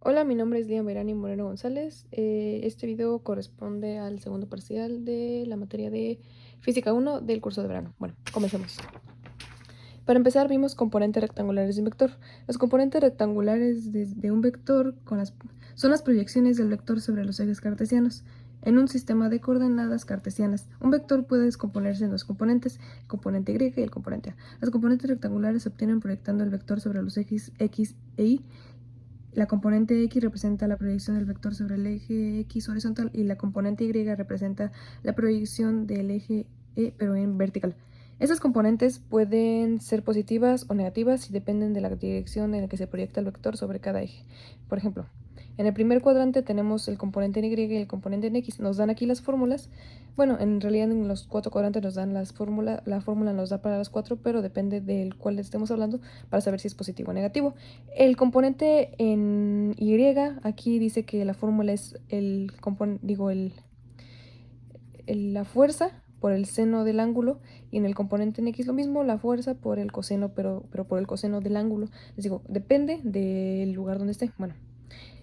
Hola, mi nombre es Lian Verani Moreno González. Este video corresponde al segundo parcial de la materia de Física 1 del curso de verano. Bueno, comencemos. Para empezar, vimos componentes rectangulares de un vector. Los componentes rectangulares de un vector son las proyecciones del vector sobre los ejes cartesianos en un sistema de coordenadas cartesianas. Un vector puede descomponerse en dos componentes, el componente Y y el componente A. Los componentes rectangulares se obtienen proyectando el vector sobre los ejes X e Y. La componente X representa la proyección del vector sobre el eje X horizontal y la componente Y representa la proyección del eje E, pero en vertical. Estas componentes pueden ser positivas o negativas y dependen de la dirección en la que se proyecta el vector sobre cada eje. Por ejemplo, en el primer cuadrante tenemos el componente en Y y el componente en X. Nos dan aquí las fórmulas. Bueno, en realidad en los cuatro cuadrantes nos dan las fórmulas. La fórmula nos da para los cuatro, pero depende del cual estemos hablando para saber si es positivo o negativo. El componente en Y, aquí dice que la fórmula es la fuerza por el seno del ángulo, y en el componente en X lo mismo, la fuerza por el coseno, pero por el coseno del ángulo. Les digo, depende del lugar donde esté. Bueno,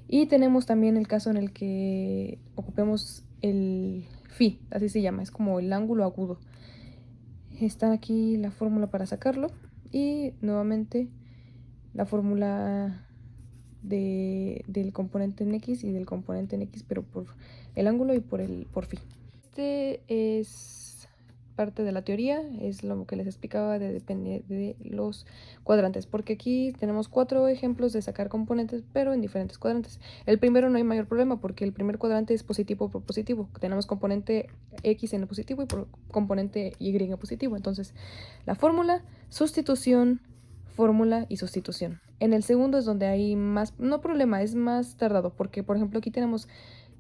y tenemos también el caso en el que ocupemos el phi, así se llama, es como el ángulo agudo. Está aquí la fórmula para sacarlo y nuevamente la fórmula del componente en X y del componente en X, pero por el ángulo y por phi. Este es parte de la teoría, es lo que les explicaba depende de los cuadrantes, porque aquí tenemos 4 ejemplos de sacar componentes, pero en diferentes cuadrantes. El primero no hay mayor problema, porque el primer cuadrante es positivo por positivo. Tenemos componente X en el positivo y por componente Y en positivo. Entonces, la fórmula, sustitución, fórmula y sustitución. En el segundo es donde hay más, no problema, es más tardado, porque por ejemplo aquí tenemos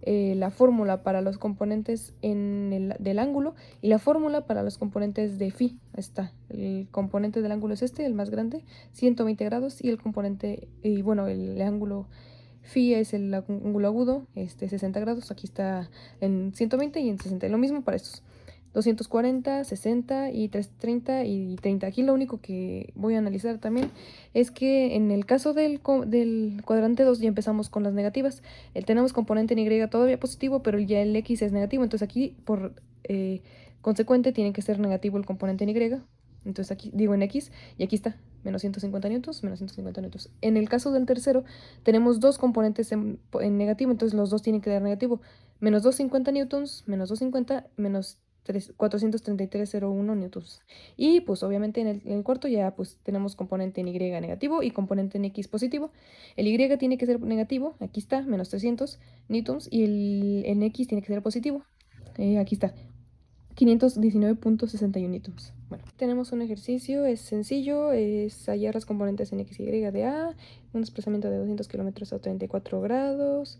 la fórmula para los componentes del ángulo y la fórmula para los componentes de phi. Está, el componente del ángulo es este, el más grande, 120 grados, y el componente, y bueno, el ángulo phi es el ángulo agudo, 60 grados, aquí está en 120 y en 60, lo mismo para estos. 240, 60 y 330 y 30. Aquí lo único que voy a analizar también es que en el caso del cuadrante 2 ya empezamos con las negativas. Tenemos componente en Y todavía positivo, pero ya el X es negativo. Entonces aquí, por consecuente, tiene que ser negativo el componente en Y. Entonces aquí digo en X y aquí está, menos 150 newtons, menos 150 newtons. En el caso del tercero, tenemos dos componentes en negativo, entonces los dos tienen que dar negativo. Menos 250 newtons, menos 250, menos 433,01 newtons. Y pues obviamente en el cuarto ya pues tenemos componente en Y negativo y componente en X positivo. El Y tiene que ser negativo, aquí está, menos 300 newtons, y en X tiene que ser positivo. Aquí está, 519,61 newtons. Bueno, tenemos un ejercicio, es sencillo, es hallar las componentes en X y Y de A, un desplazamiento de 200 kilómetros a 34 grados,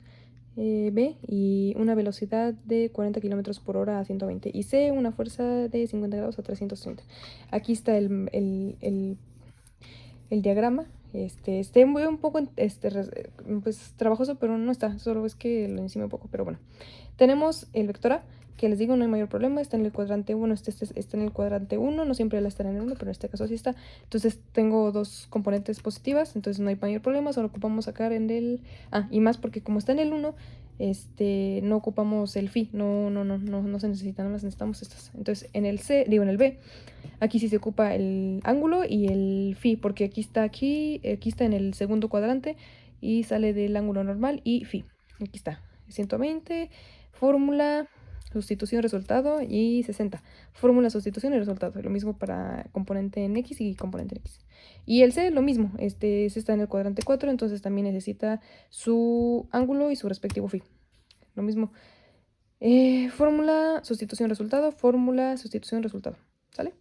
B, y una velocidad de 40 kilómetros por hora a 120, y C, una fuerza de 50 grados a 330. Aquí está el diagrama. Un poco pues trabajoso, pero no está, solo es que lo encima un poco, pero bueno. Tenemos el vector A, que les digo no hay mayor problema, está en el cuadrante 1, está en el cuadrante 1, no siempre la estará en el 1, pero en este caso sí está. Entonces tengo dos componentes positivas, entonces no hay mayor problema, solo ocupamos sacar en el... y más porque como está en el 1, no ocupamos el phi, no se necesitan, nada más necesitamos estas. Entonces en el B, aquí sí se ocupa el ángulo y el phi, porque aquí está en el segundo cuadrante y sale del ángulo normal y phi. Aquí está, 120, fórmula, sustitución, resultado, y 60. Fórmula, sustitución y resultado. Lo mismo para componente en X y componente en X. Y el C, lo mismo. Este está en el cuadrante 4, entonces también necesita su ángulo y su respectivo phi. Lo mismo. Fórmula, sustitución, resultado. Fórmula, sustitución, resultado. ¿Sale?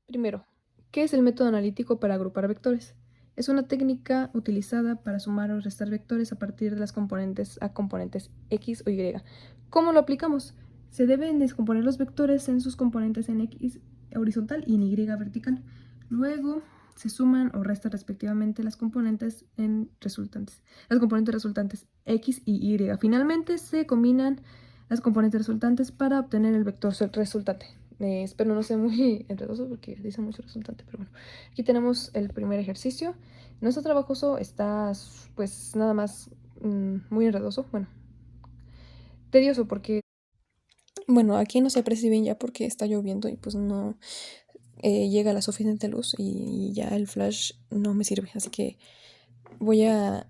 Primero, ¿qué es el método analítico para agrupar vectores? Es una técnica utilizada para sumar o restar vectores a partir de las componentes a componentes X o Y. ¿Cómo lo aplicamos? Se deben descomponer los vectores en sus componentes en X horizontal y en Y vertical. Luego se suman o restan respectivamente las componentes resultantes X y Y. Finalmente se combinan las componentes resultantes para obtener el vector resultante. Espero no sea muy enredoso porque dice mucho resultante, pero bueno. Aquí tenemos el primer ejercicio. No está trabajoso, está pues nada más muy enredoso, bueno, tedioso porque, bueno, aquí no se aprecia bien ya porque está lloviendo y pues no llega la suficiente luz y ya el flash no me sirve, así que voy a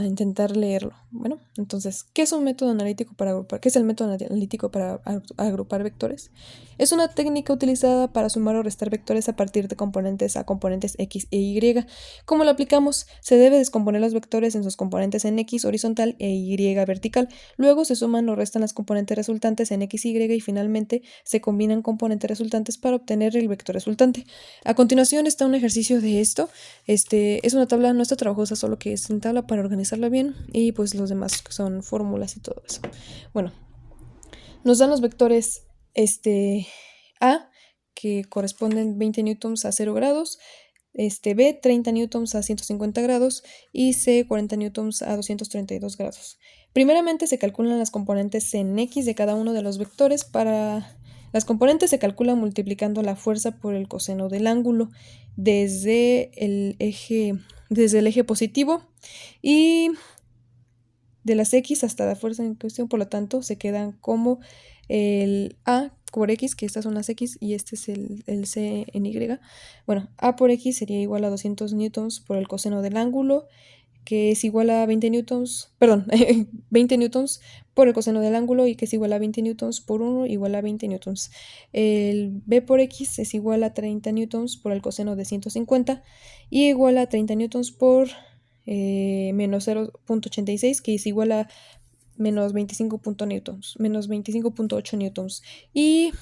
intentar leerlo. Bueno, entonces, ¿qué es un método analítico para agrupar? ¿Qué es el método analítico para agrupar vectores? Es una técnica utilizada para sumar o restar vectores a partir de componentes a componentes X e Y. ¿Cómo lo aplicamos? Se debe descomponer los vectores en sus componentes en X horizontal e Y vertical. Luego se suman o restan las componentes resultantes en X, Y y finalmente se combinan componentes resultantes para obtener el vector resultante. A continuación está un ejercicio de esto. Es una tabla, no está trabajosa, solo que es una tabla para organizarla bien y pues los demás son fórmulas y todo eso. Bueno, nos dan los vectores A, que corresponden 20 newtons a 0 grados, B, 30 newtons a 150 grados y C, 40 newtons a 232 grados. Primeramente se calculan las componentes en X de cada uno de los vectores. Para las componentes se calcula multiplicando la fuerza por el coseno del ángulo desde el eje positivo y de las X hasta la fuerza en cuestión, por lo tanto, se quedan como el A por X, que estas son las X, y este es el C en Y. Bueno, A por X sería igual a 200 newtons por el coseno del ángulo, que es igual a 20 newtons, perdón, 20 newtons por el coseno del ángulo y que es igual a 20 newtons por 1 igual a 20 newtons. El B por X es igual a 30 newtons por el coseno de 150 y igual a 30 newtons por menos 0.86, que es igual a menos 25 newtons, menos 25.8 newtons. Y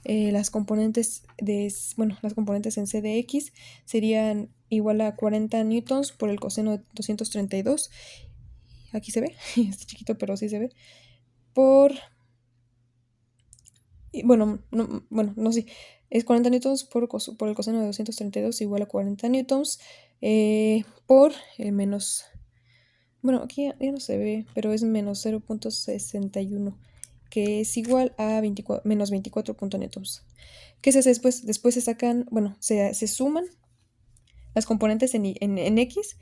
las componentes las componentes en C de X serían igual a 40 newtons por el coseno de 232. Aquí se ve, está chiquito, pero sí se ve. Bueno, no, sí. Es 40 newtons por el coseno de 232 igual a 40 newtons por menos. Bueno, aquí ya no se ve, pero es menos 0.61, que es igual a menos 24 newtons. ¿Qué se hace después? Después se sacan, bueno, se suman las componentes en X,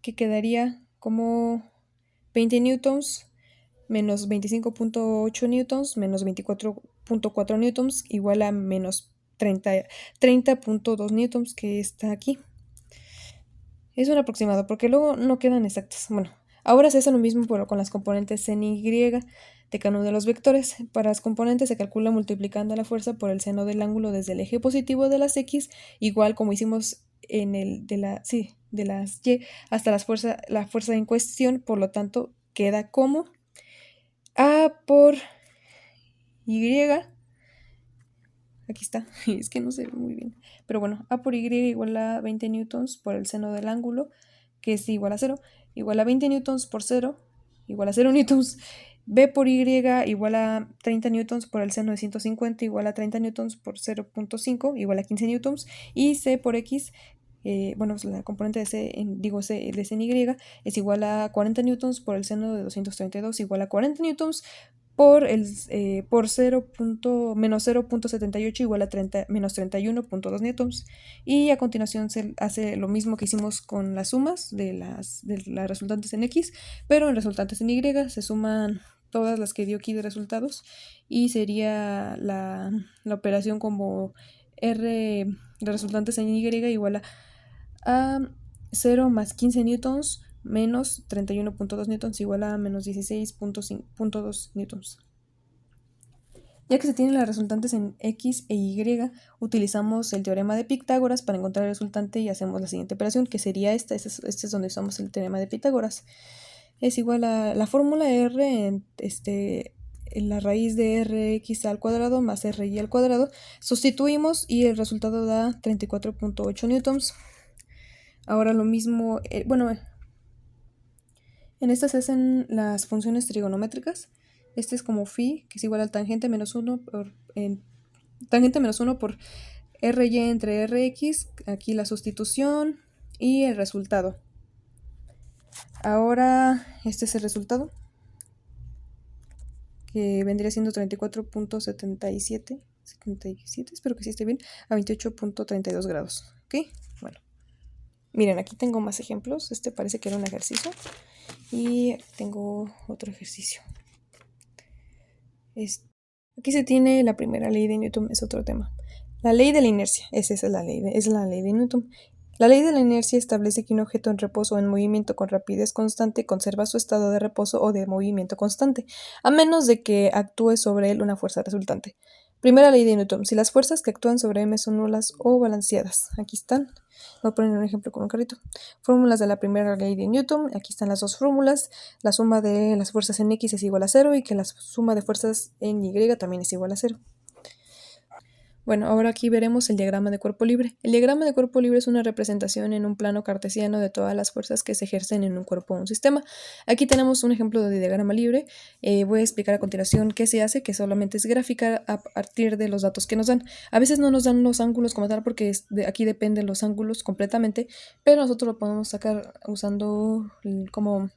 que quedaría como 20 newtons menos 25.8 newtons menos 24.4 newtons igual a menos 30.2 newtons, que está aquí. Es un aproximado porque luego no quedan exactas. Bueno, ahora se hace lo mismo pero con las componentes en Y de cada uno de los vectores. Para las componentes se calcula multiplicando la fuerza por el seno del ángulo desde el eje positivo de las X, igual como hicimos en el de las Y hasta la fuerza en cuestión. Por lo tanto, queda como A por Y. Aquí está, es que no se ve muy bien. Pero bueno, A por Y igual a 20 newtons por el seno del ángulo, que es igual a 0, igual a 20 newtons por 0, igual a 0 newtons. B por Y igual a 30 newtons por el seno de 150, igual a 30 newtons por 0.5, igual a 15 newtons. Y C por X, la componente de C, C de C en Y, es igual a 40 newtons por el seno de 232, igual a 40 newtons por menos 0.78 igual a menos 31.2 newtons. Y a continuación se hace lo mismo que hicimos con las sumas de las resultantes en X, pero en resultantes en Y se suman todas las que dio aquí de resultados y sería la operación como R de resultantes en Y igual a 0 más 15 newtons menos 31.2 newtons igual a menos 16.2 newtons. Ya que se tienen las resultantes en X e Y, utilizamos el teorema de Pitágoras para encontrar el resultante y hacemos la siguiente operación, que sería esta. Este es donde usamos el teorema de Pitágoras. Es igual a la fórmula R en la raíz de Rx al cuadrado más Ry al cuadrado. Sustituimos y el resultado da 34.8 newtons. Ahora lo mismo, en estas se hacen las funciones trigonométricas. Este es como phi, que es igual al tangente menos 1 por ry entre rx. Aquí la sustitución y el resultado. Ahora este es el resultado, que vendría siendo 34.77, espero que sí esté bien, a 28.32 grados. ¿Ok? Bueno. Miren, aquí tengo más ejemplos. Este parece que era un ejercicio. Y aquí tengo otro ejercicio. Aquí se tiene la primera ley de Newton, es otro tema. La ley de la inercia, esa es la ley de Newton. La ley de la inercia establece que un objeto en reposo o en movimiento con rapidez constante conserva su estado de reposo o de movimiento constante, a menos de que actúe sobre él una fuerza resultante. Primera ley de Newton. Si las fuerzas que actúan sobre M son nulas o balanceadas. Aquí están. Voy a poner un ejemplo con un carrito. Fórmulas de la primera ley de Newton. Aquí están las dos fórmulas. La suma de las fuerzas en X es igual a 0 y que la suma de fuerzas en Y también es igual a 0. Bueno, ahora aquí veremos el diagrama de cuerpo libre. El diagrama de cuerpo libre es una representación en un plano cartesiano de todas las fuerzas que se ejercen en un cuerpo o un sistema. Aquí tenemos un ejemplo de diagrama libre. Voy a explicar a continuación qué se hace, que solamente es gráfica a partir de los datos que nos dan. A veces no nos dan los ángulos como tal porque aquí dependen los ángulos completamente, pero nosotros lo podemos sacar usando como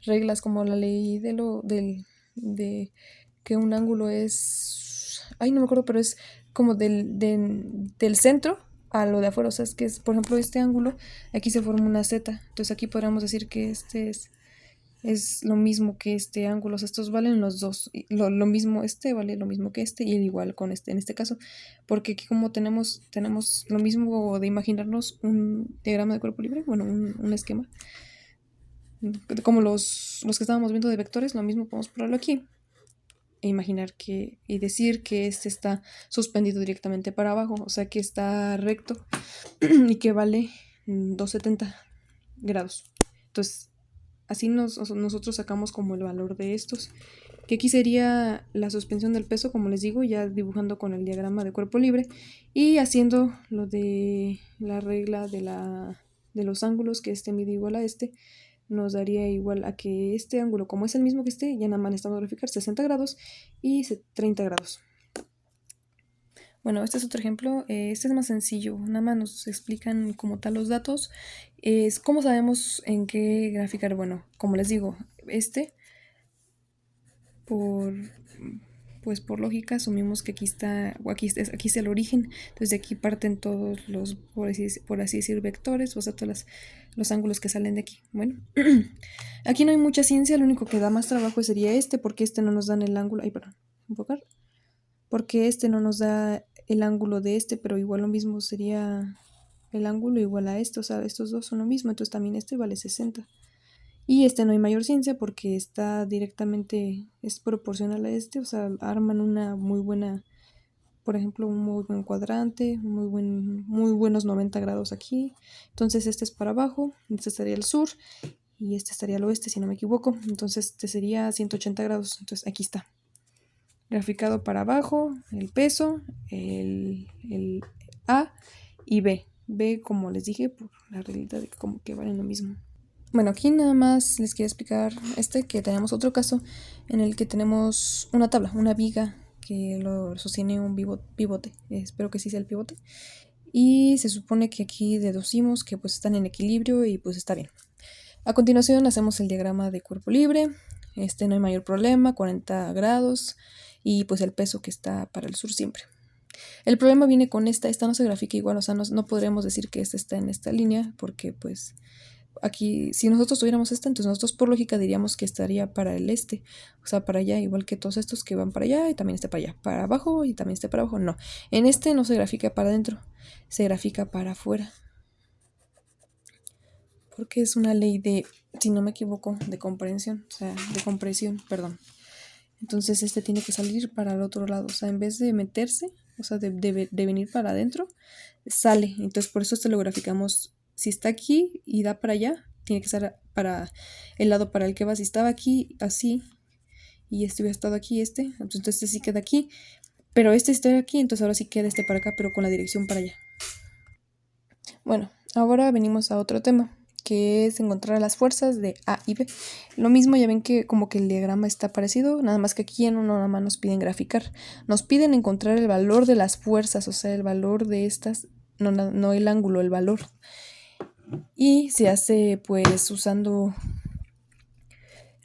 reglas como la ley de que un ángulo es, ay, no me acuerdo, pero es como del centro a lo de afuera, o sea, es que es, por ejemplo, este ángulo, aquí se forma una Z, entonces aquí podríamos decir que este es lo mismo que este ángulo, o sea, estos valen los dos, lo mismo, este vale lo mismo que este y igual con este en este caso, porque aquí como tenemos lo mismo de imaginarnos un diagrama de cuerpo libre, bueno, un esquema, como los que estábamos viendo de vectores, lo mismo podemos ponerlo aquí e imaginar y decir que este está suspendido directamente para abajo, o sea que está recto y que vale 270 grados. Entonces, así nosotros sacamos como el valor de estos, que aquí sería la suspensión del peso, como les digo, ya dibujando con el diagrama de cuerpo libre y haciendo lo de la regla de los ángulos, que este mide igual a este, nos daría igual a que este ángulo, como es el mismo que este, ya nada más necesitamos verificar 60 grados y 30 grados. Bueno, este es otro ejemplo. Este es más sencillo. Nada más nos explican como tal los datos. ¿Cómo sabemos en qué graficar? Bueno, como les digo, por, pues por lógica asumimos que aquí está, o aquí es el origen. Entonces de aquí parten todos los, por así decir, vectores, o sea, todos los ángulos que salen de aquí. Bueno, aquí no hay mucha ciencia, lo único que da más trabajo sería porque este no nos dan el ángulo. Ay, perdón, enfocar. Porque este no nos da el ángulo de pero igual lo mismo sería el ángulo igual a o sea, estos dos son lo mismo, entonces también este vale 60. Y no hay mayor ciencia porque está directamente, es proporcional a o sea, arman una muy buena, por ejemplo, un muy buen cuadrante, muy buenos 90 grados aquí. Entonces este es para abajo, este estaría al sur y este estaría al oeste, si no me equivoco. Entonces este sería 180 grados, entonces aquí está. Graficado para abajo, el peso, el A y B. B, como les dije, por la realidad de que como que valen lo mismo. Bueno, aquí nada más les quiero explicar que tenemos otro caso en el que tenemos una tabla, una viga que lo sostiene un pivote, espero que sí sea el pivote, y se supone que aquí deducimos que pues están en equilibrio y pues está bien. A continuación hacemos el diagrama de cuerpo libre, no hay mayor problema, 40 grados y pues el peso que está para el sur siempre. El problema viene con esta no se grafica igual, o sea, no podremos decir que está en esta línea porque pues aquí, si nosotros tuviéramos entonces nosotros por lógica diríamos que estaría para el o sea, para allá, igual que todos estos que van para allá y también para allá, para abajo y también para abajo. No, en no se grafica para adentro, se grafica para afuera. Porque es una ley de, si no me equivoco, de comprensión, o sea, de compresión, perdón. Entonces tiene que salir para el otro lado, o sea, en vez de meterse, o sea, de venir para adentro, sale. Entonces por eso lo graficamos. Si está aquí y da para allá, tiene que ser para el lado para el que va. Si estaba aquí así y hubiera estado aquí entonces sí queda aquí. Pero está aquí, entonces ahora sí queda para acá, pero con la dirección para allá. Bueno, ahora venimos a otro tema, que es encontrar las fuerzas de A y B. Lo mismo, ya ven que como que el diagrama está parecido, nada más que aquí en uno nada más nos piden graficar. Nos piden encontrar el valor de las fuerzas, o sea, el valor de no el ángulo, el valor. Y se hace pues usando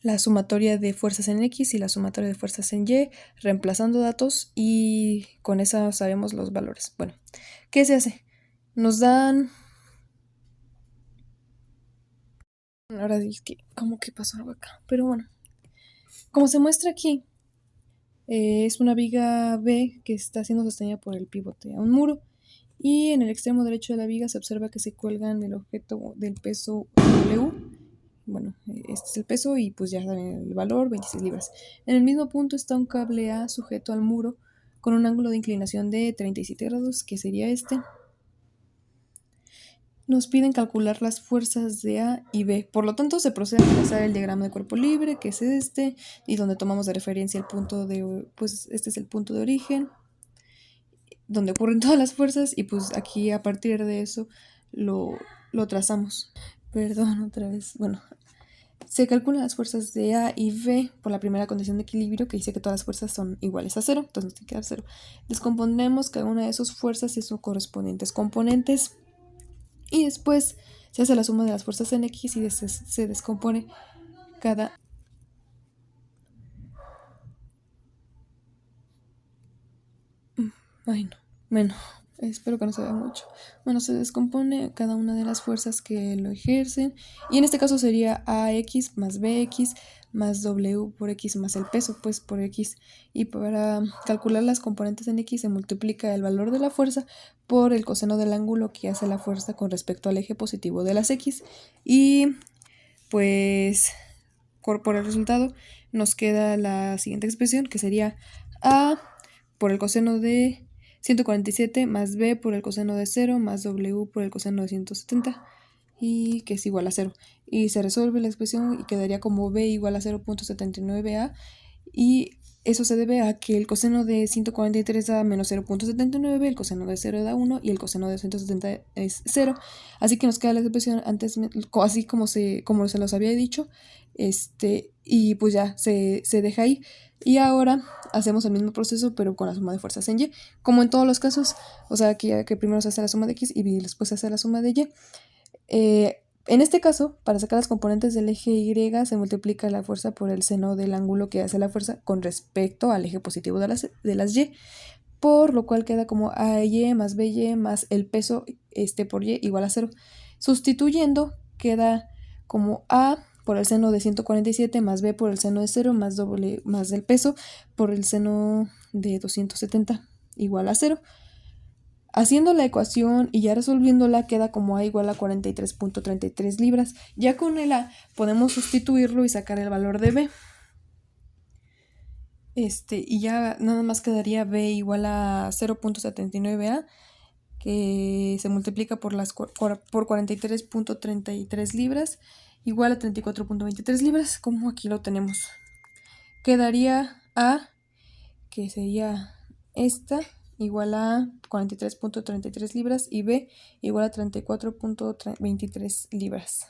la sumatoria de fuerzas en X y la sumatoria de fuerzas en Y, reemplazando datos y con esa sabemos los valores. Bueno, ¿qué se hace? Nos dan Bueno, ahora sí que como que pasó algo acá. Pero bueno, como se muestra aquí, es una viga B que está siendo sostenida por el pivote a un muro. Y en el extremo derecho de la viga se observa que se cuelgan el objeto del peso W. Bueno, este es el peso y pues ya saben el valor, 26 libras. En el mismo punto está un cable A sujeto al muro con un ángulo de inclinación de 37 grados, que sería este. Nos piden calcular las fuerzas de A y B. Por lo tanto, se procede a trazar el diagrama de cuerpo libre, que es este, y donde tomamos de referencia el punto de, pues este es el punto de origen, donde ocurren todas las fuerzas, y pues aquí a partir de eso lo trazamos. Perdón, otra vez. Bueno, se calculan las fuerzas de A y B por la primera condición de equilibrio, que dice que todas las fuerzas son iguales a cero, entonces nos tiene que dar cero. Descomponemos cada una de esas fuerzas y sus correspondientes componentes. Y después se hace la suma de las fuerzas en X y se descompone cada... Ay, no. Bueno, espero que no se vea mucho. Bueno, se descompone cada una de las fuerzas que lo ejercen. Y en este caso sería AX más BX más W por X más el peso, pues por X. Y para calcular las componentes en X se multiplica el valor de la fuerza por el coseno del ángulo que hace la fuerza con respecto al eje positivo de las X. Y pues por el resultado nos queda la siguiente expresión, que sería A por el coseno de 147 más B por el coseno de 0 más W por el coseno de 170, y que es igual a 0. Y se resuelve la expresión y quedaría como B igual a 0.79A, y eso se debe a que el coseno de 143 da menos 0.79, el coseno de 0 da 1 y el coseno de 170 es 0. Así que nos queda la expresión antes, así como se los había dicho, y pues ya se deja ahí. Y ahora hacemos el mismo proceso pero con la suma de fuerzas en Y, como en todos los casos, o sea que primero se hace la suma de X y después se hace la suma de Y. En este caso, para sacar las componentes del eje Y, se multiplica la fuerza por el seno del ángulo que hace la fuerza con respecto al eje positivo de las Y, por lo cual queda como AY más BY más el peso por Y igual a 0. Sustituyendo, queda como A por el seno de 147 más B por el seno de 0 más W más el peso por el seno de 270 igual a 0. Haciendo la ecuación y ya resolviéndola queda como A igual a 43.33 libras. Ya con el A podemos sustituirlo y sacar el valor de B. Y ya nada más quedaría B igual a 0.79A, que se multiplica por 43.33 libras, igual a 34.23 libras, como aquí lo tenemos. Quedaría A, que sería esta, igual a 43.33 libras, y B igual a 34.23 libras.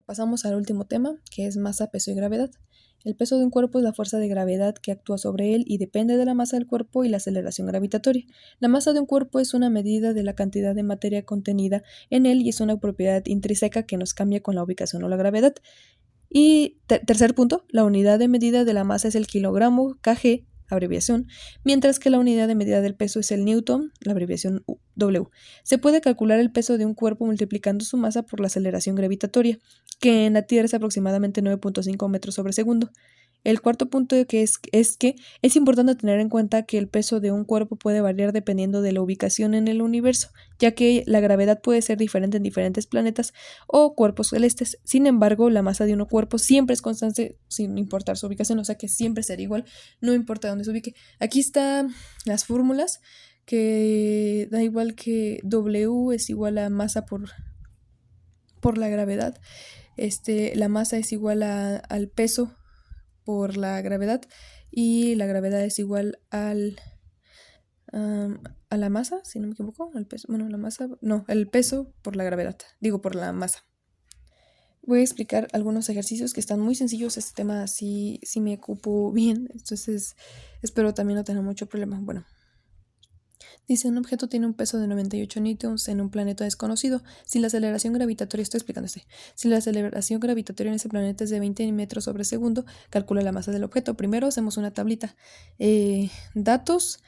Pasamos al último tema, que es masa, peso y gravedad. El peso de un cuerpo es la fuerza de gravedad que actúa sobre él y depende de la masa del cuerpo y la aceleración gravitatoria. La masa de un cuerpo es una medida de la cantidad de materia contenida en él y es una propiedad intrínseca que nos cambia con la ubicación o la gravedad. Y tercer punto, la unidad de medida de la masa es el kilogramo, kg, abreviación, mientras que la unidad de medida del peso es el newton, la abreviación W. Se puede calcular el peso de un cuerpo multiplicando su masa por la aceleración gravitatoria, que en la Tierra es aproximadamente 9.5 metros sobre segundo. El cuarto punto que es que es importante tener en cuenta que el peso de un cuerpo puede variar dependiendo de la ubicación en el universo, ya que la gravedad puede ser diferente en diferentes planetas o cuerpos celestes. Sin embargo, la masa de un cuerpo siempre es constante sin importar su ubicación, o sea que siempre será igual, no importa dónde se ubique. Aquí están las fórmulas, que da igual que W es igual a masa por la gravedad. La masa es igual al peso por la gravedad, y la gravedad es igual a la masa, si no me equivoco, el peso, bueno, la masa, no, el peso por la gravedad, digo por la masa. Voy a explicar algunos ejercicios que están muy sencillos. Este tema sí me ocupo bien, entonces espero también no tener mucho problema. Bueno, dice, un objeto tiene un peso de 98 newtons en un planeta desconocido. Si la aceleración gravitatoria, si la aceleración gravitatoria en ese planeta es de 20 metros sobre segundo, calcula la masa del objeto. Primero hacemos una tablita. Datos,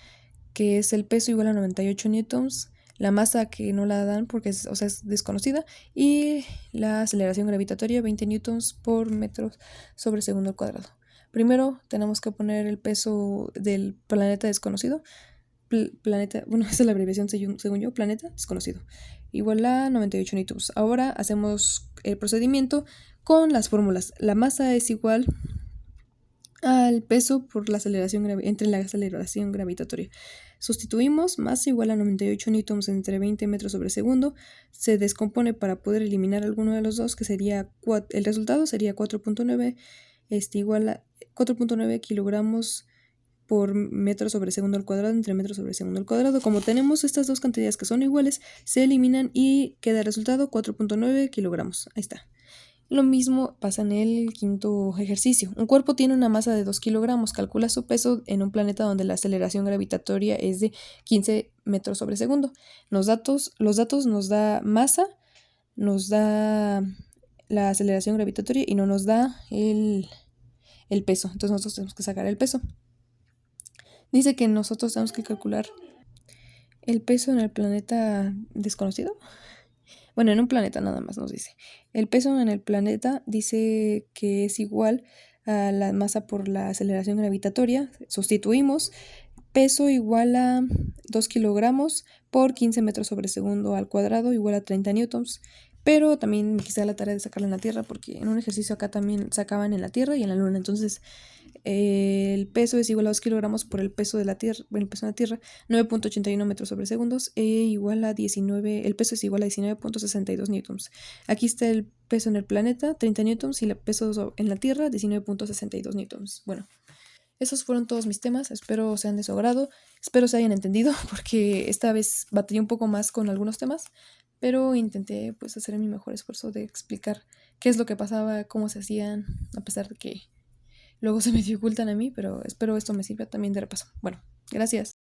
que es el peso igual a 98 newtons, la masa que no la dan porque es, o sea, es desconocida, y la aceleración gravitatoria 20 newtons por metros sobre segundo al cuadrado. Primero tenemos que poner el peso del planeta desconocido. Planeta, bueno, esa es la abreviación según yo, planeta desconocido, igual a 98 newtons. Ahora hacemos el procedimiento con las fórmulas. La masa es igual al peso por la aceleración entre la aceleración gravitatoria. Sustituimos masa igual a 98 newtons entre 20 metros sobre segundo. Se descompone para poder eliminar alguno de los dos, que sería el resultado sería 4.9 igual a 4.9 kilogramos por metro sobre segundo al cuadrado entre metros sobre segundo al cuadrado. Como tenemos estas dos cantidades que son iguales, se eliminan y queda el resultado 4.9 kilogramos. Ahí está. Lo mismo pasa en el quinto ejercicio. Un cuerpo tiene una masa de 2 kilogramos. Calcula su peso en un planeta donde la aceleración gravitatoria es de 15 metros sobre segundo. Los datos nos da masa, nos da la aceleración gravitatoria y no nos da el peso. Entonces nosotros tenemos que sacar el peso. Dice que nosotros tenemos que calcular el peso en el planeta desconocido. Bueno, en un planeta nada más nos dice. El peso en el planeta dice que es igual a la masa por la aceleración gravitatoria. Sustituimos peso igual a 2 kilogramos por 15 metros sobre segundo al cuadrado igual a 30 newtons. Pero también me quise dar la tarea de sacarlo en la Tierra porque en un ejercicio acá también sacaban en la Tierra y en la Luna. Entonces el peso es igual a 2 kilogramos por el peso de la Tierra, el peso de la Tierra, 9.81 metros sobre segundos, igual a 19, el peso es igual a 19.62 newtons. Aquí está el peso en el planeta, 30 newtons, y el peso en la Tierra, 19.62 newtons. Bueno, esos fueron todos mis temas, espero sean de su agrado, espero se hayan entendido, porque esta vez batallé un poco más con algunos temas, pero intenté pues hacer mi mejor esfuerzo de explicar qué es lo que pasaba, cómo se hacían, a pesar de que luego se me dificultan a mí, pero espero esto me sirva también de repaso. Bueno, gracias.